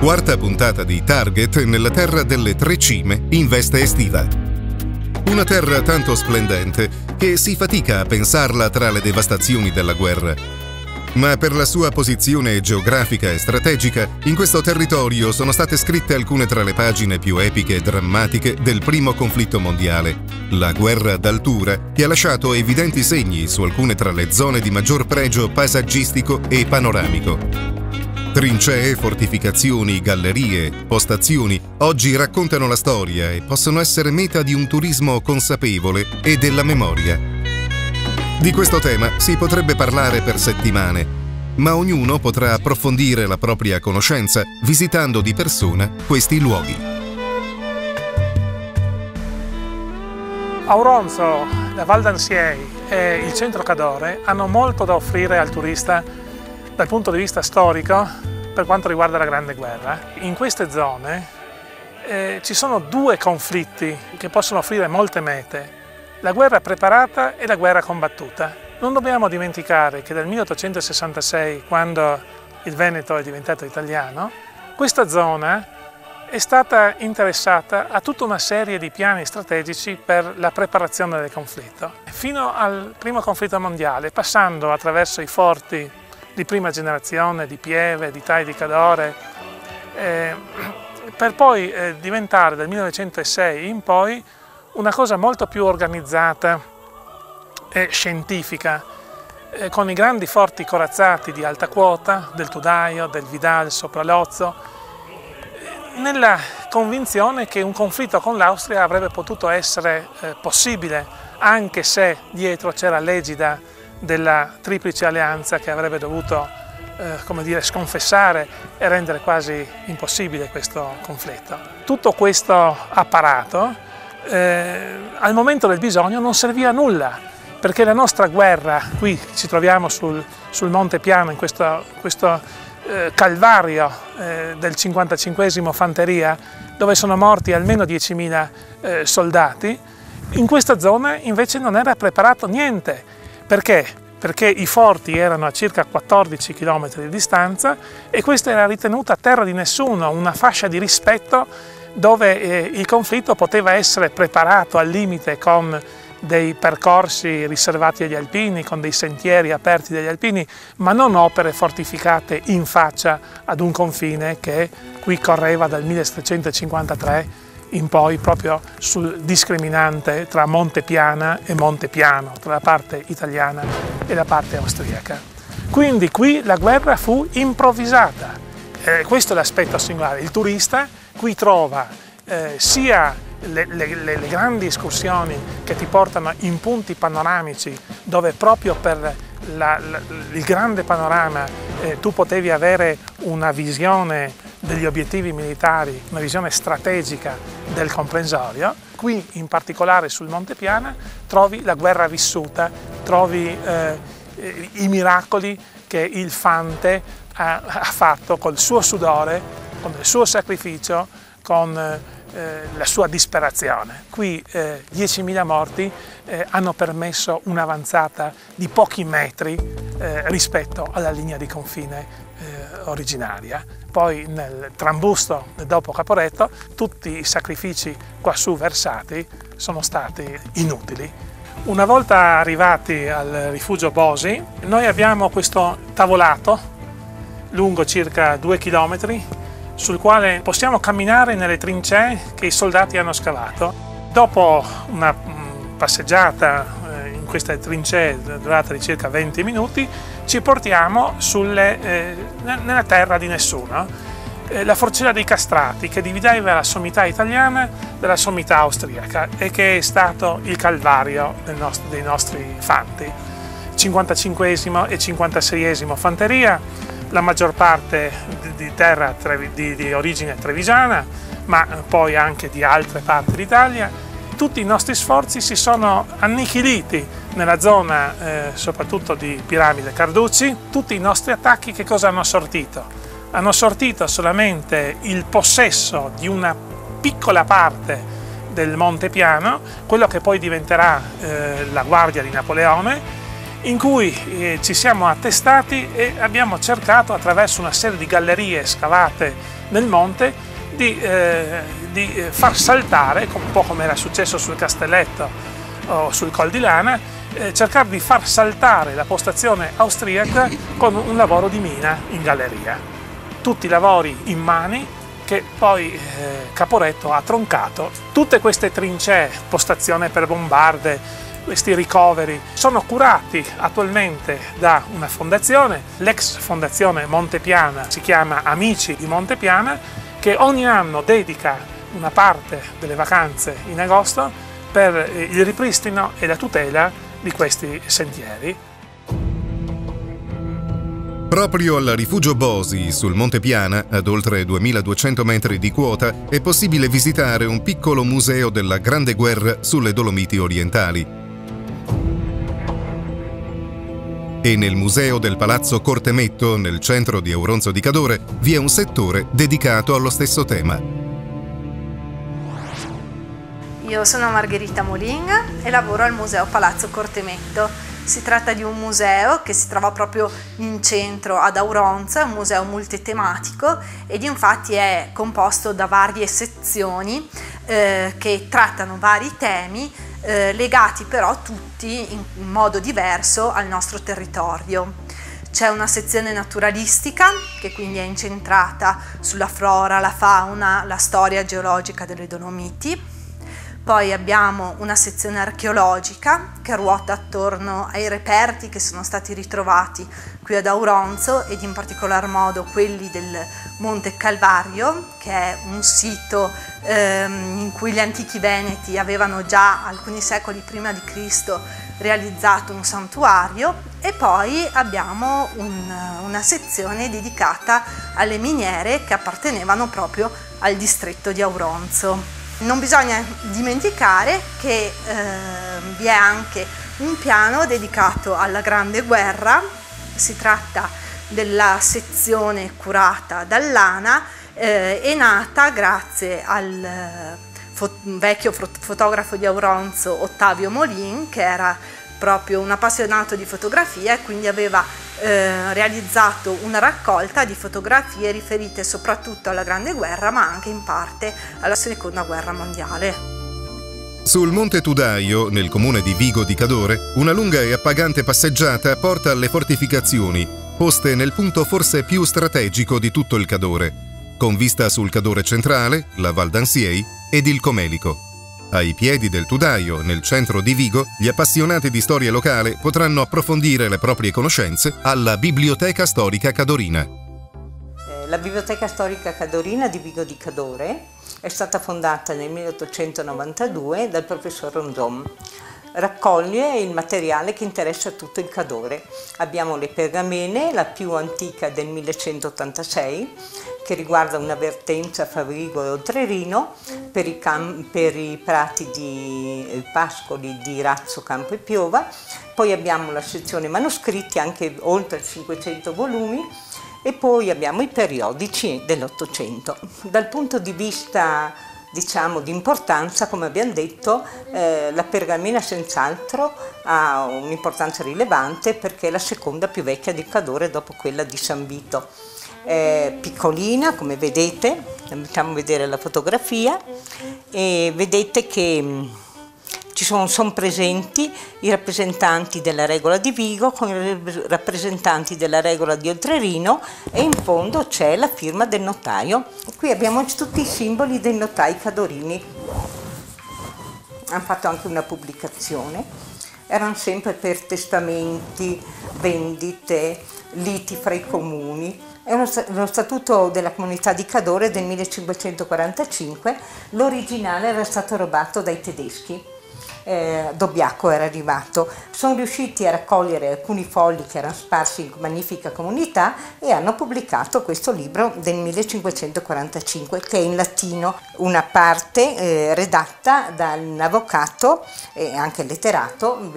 Quarta puntata di Target nella terra delle tre cime in veste estiva. Una terra tanto splendente che si fatica a pensarla tra le devastazioni della guerra. Ma per la sua posizione geografica e strategica, in questo territorio sono state scritte alcune tra le pagine più epiche e drammatiche del primo conflitto mondiale, la guerra d'altura, che ha lasciato evidenti segni su alcune tra le zone di maggior pregio paesaggistico e panoramico. Trincee, fortificazioni, gallerie, postazioni oggi raccontano la storia e possono essere meta di un turismo consapevole e della memoria. Di questo tema si potrebbe parlare per settimane, ma ognuno potrà approfondire la propria conoscenza visitando di persona questi luoghi. Auronzo, la Val d'Ansiei e il centro Cadore hanno molto da offrire al turista dal punto di vista storico per quanto riguarda la Grande Guerra. In queste zone ci sono due conflitti che possono offrire molte mete: la guerra preparata e la guerra combattuta. Non dobbiamo dimenticare che dal 1866, quando il Veneto è diventato italiano, questa zona è stata interessata a tutta una serie di piani strategici per la preparazione del conflitto. Fino al primo conflitto mondiale, passando attraverso i forti di prima generazione, di Pieve, di Tai di Cadore, per poi diventare dal 1906 in poi una cosa molto più organizzata e scientifica, con i grandi forti corazzati di alta quota, del Tudaio, del Vidal, Sopralozzo, nella convinzione che un conflitto con l'Austria avrebbe potuto essere possibile, anche se dietro c'era l'egida della Triplice Alleanza che avrebbe dovuto come dire, sconfessare e rendere quasi impossibile questo conflitto. Tutto questo apparato al momento del bisogno non serviva a nulla, perché la nostra guerra, qui ci troviamo sul Monte Piano, in questo calvario del 55esimo Fanteria, dove sono morti almeno 10.000 soldati, in questa zona invece non era preparato niente. Perché? Perché i forti erano a circa 14 km di distanza e questa era ritenuta terra di nessuno, una fascia di rispetto dove il conflitto poteva essere preparato al limite con dei percorsi riservati agli alpini, con dei sentieri aperti dagli alpini, ma non opere fortificate in faccia ad un confine che qui correva dal 1753 in poi proprio sul discriminante tra Monte Piana e Monte Piano, tra la parte italiana e la parte austriaca. Quindi qui la guerra fu improvvisata. Questo è l'aspetto singolare. Il turista qui trova sia le grandi escursioni che ti portano in punti panoramici, dove proprio per il grande panorama tu potevi avere una visione degli obiettivi militari, una visione strategica del comprensorio. Qui in particolare sul Monte Piana trovi la guerra vissuta, trovi i miracoli che il Fante ha fatto col suo sudore, con il suo sacrificio, con la sua disperazione. Qui 10.000 morti hanno permesso un'avanzata di pochi metri rispetto alla linea di confine originaria. Poi nel trambusto dopo Caporetto tutti i sacrifici quassù versati sono stati inutili. Una volta arrivati al rifugio Bosi, noi abbiamo questo tavolato lungo circa 2 chilometri sul quale possiamo camminare nelle trincee che i soldati hanno scavato. Dopo una passeggiata in queste trincee durata di circa 20 minuti, ci portiamo nella terra di nessuno, la Forcella dei Castrati, che divideva la sommità italiana dalla sommità austriaca e che è stato il calvario dei nostri fanti. 55esimo e 56esimo Fanteria, la maggior parte di terra di origine trevigiana, ma poi anche di altre parti d'Italia, tutti i nostri sforzi si sono annichiliti nella zona soprattutto di Piramide Carducci. Tutti i nostri attacchi che cosa hanno sortito? Hanno sortito solamente il possesso di una piccola parte del Monte Piano, quello che poi diventerà la Guardia di Napoleone, in cui ci siamo attestati e abbiamo cercato, attraverso una serie di gallerie scavate nel monte, di far saltare, un po' come era successo sul Castelletto o sul Col di Lana, cercare di far saltare la postazione austriaca con un lavoro di mina in galleria. Tutti lavori immani che poi Caporetto ha troncato. Tutte queste trincee, postazione per bombarde, questi ricoveri sono curati attualmente da una fondazione, l'ex fondazione Montepiana, si chiama Amici di Montepiana, che ogni anno dedica una parte delle vacanze in agosto per il ripristino e la tutela di questi sentieri. Proprio al rifugio Bosi, sul Monte Piana, ad oltre 2200 metri di quota, è possibile visitare un piccolo museo della Grande Guerra sulle Dolomiti orientali. E nel museo del Palazzo Cortemetto, nel centro di Auronzo di Cadore, vi è un settore dedicato allo stesso tema. Io sono Margherita Molinga e lavoro al Museo Palazzo Cortemetto. Si tratta di un museo che si trova proprio in centro ad Auronzo, è un museo multitematico ed infatti è composto da varie sezioni che trattano vari temi legati però tutti in modo diverso al nostro territorio. C'è una sezione naturalistica che quindi è incentrata sulla flora, la fauna, la storia geologica delle Dolomiti. Poi abbiamo una sezione archeologica che ruota attorno ai reperti che sono stati ritrovati qui ad Auronzo ed in particolar modo quelli del Monte Calvario, che è un sito in cui gli antichi veneti avevano già alcuni secoli prima di Cristo realizzato un santuario. E poi abbiamo una sezione dedicata alle miniere che appartenevano proprio al distretto di Auronzo. Non bisogna dimenticare che vi è anche un piano dedicato alla Grande Guerra. Si tratta della sezione curata dall'ANA, è nata grazie al vecchio fotografo di Auronzo Ottavio Molin, che era proprio un appassionato di fotografia e quindi aveva realizzato una raccolta di fotografie riferite soprattutto alla Grande Guerra, ma anche in parte alla Seconda Guerra Mondiale. Sul Monte Tudaio, nel comune di Vigo di Cadore, una lunga e appagante passeggiata porta alle fortificazioni, poste nel punto forse più strategico di tutto il Cadore, con vista sul Cadore centrale, la Val d'Ansiei ed il Comelico. Ai piedi del Tudaio, nel centro di Vigo, gli appassionati di storia locale potranno approfondire le proprie conoscenze alla Biblioteca Storica Cadorina. La Biblioteca Storica Cadorina di Vigo di Cadore è stata fondata nel 1892 dal professor Rondon. Raccoglie il materiale che interessa tutto il Cadore. Abbiamo le pergamene, la più antica del 1186, che riguarda una vertenza fra Vigo e Oltrerino per i prati di pascoli di Razzo, Campo e Piova. Poi abbiamo la sezione manoscritti, anche oltre 500 volumi, e poi abbiamo i periodici dell'Ottocento. Dal punto di vista, diciamo, di importanza, come abbiamo detto, la pergamena senz'altro ha un'importanza rilevante perché è la seconda più vecchia di Cadore dopo quella di San Vito. È piccolina, come vedete, facciamo vedere la fotografia e vedete che sono presenti i rappresentanti della regola di Vigo con i rappresentanti della regola di Oltrerino e in fondo c'è la firma del notaio. Qui abbiamo tutti i simboli dei notai cadorini. Hanno fatto anche una pubblicazione, erano sempre per testamenti, vendite, liti fra i comuni. È uno statuto della comunità di Cadore del 1545, l'originale era stato rubato dai tedeschi Dobbiaco era arrivato. Sono riusciti a raccogliere alcuni fogli che erano sparsi in magnifica comunità e hanno pubblicato questo libro del 1545 che è in latino, una parte redatta dall'avvocato e anche letterato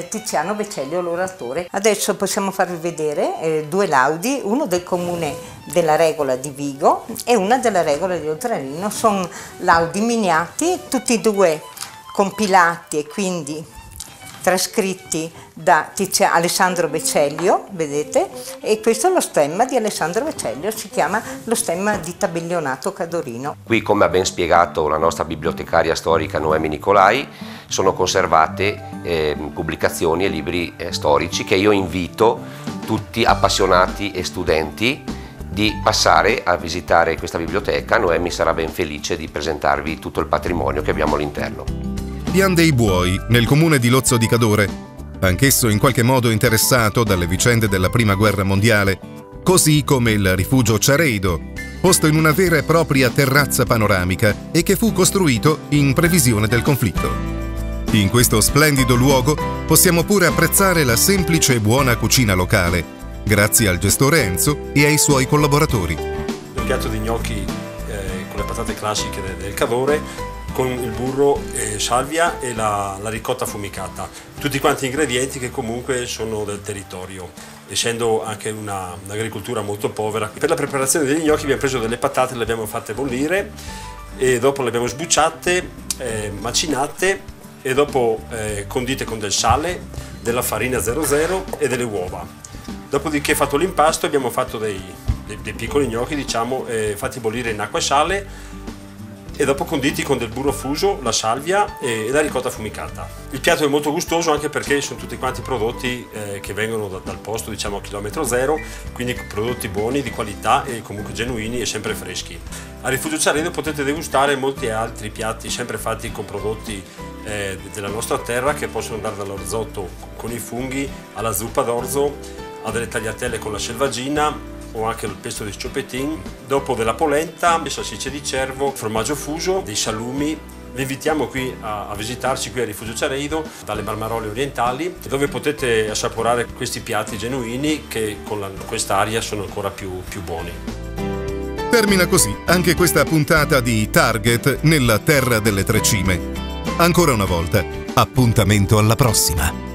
Tiziano Vecellio l'oratore. Adesso possiamo farvi vedere due laudi, uno del comune della Regola di Vigo e una della Regola di Oltrarino. Sono laudi miniati, tutti e due compilati e quindi trascritti da Alessandro Vecellio, vedete, e questo è lo stemma di Alessandro Vecellio, si chiama lo stemma di Tabellionato Cadorino. Qui, come ha ben spiegato la nostra bibliotecaria storica Noemi Nicolai, sono conservate pubblicazioni e libri storici che io invito tutti appassionati e studenti di passare a visitare questa biblioteca. Noemi sarà ben felice di presentarvi tutto il patrimonio che abbiamo all'interno. Pian dei Buoi, nel comune di Lozzo di Cadore, anch'esso in qualche modo interessato dalle vicende della Prima Guerra Mondiale, così come il rifugio Ciareido, posto in una vera e propria terrazza panoramica e che fu costruito in previsione del conflitto. In questo splendido luogo possiamo pure apprezzare la semplice e buona cucina locale, grazie al gestore Enzo e ai suoi collaboratori. Un piatto di gnocchi con le patate classiche del Cadore, con il burro, salvia e la ricotta affumicata. Tutti quanti ingredienti che comunque sono del territorio, essendo anche un'agricoltura molto povera. Per la preparazione degli gnocchi abbiamo preso delle patate, le abbiamo fatte bollire e dopo le abbiamo sbucciate, macinate e dopo condite con del sale, della farina 00 e delle uova. Dopodiché, fatto l'impasto, abbiamo fatto dei piccoli gnocchi, diciamo, fatti bollire in acqua e sale e dopo conditi con del burro fuso, la salvia e la ricotta affumicata. Il piatto è molto gustoso anche perché sono tutti quanti prodotti che vengono dal posto, diciamo a chilometro zero, quindi prodotti buoni, di qualità e comunque genuini e sempre freschi. A Rifugio Ciareido potete degustare molti altri piatti sempre fatti con prodotti della nostra terra, che possono andare dallo risotto con i funghi alla zuppa d'orzo, a delle tagliatelle con la selvaggina o anche il pesto di sciopettin, dopo della polenta, le salsicce di cervo, formaggio fuso, dei salumi. Vi invitiamo qui a visitarci qui a Rifugio Ciareido, dalle Marmarole orientali, dove potete assaporare questi piatti genuini che con quest'aria sono ancora più buoni. Termina così anche questa puntata di Target nella Terra delle Tre Cime. Ancora una volta, appuntamento alla prossima!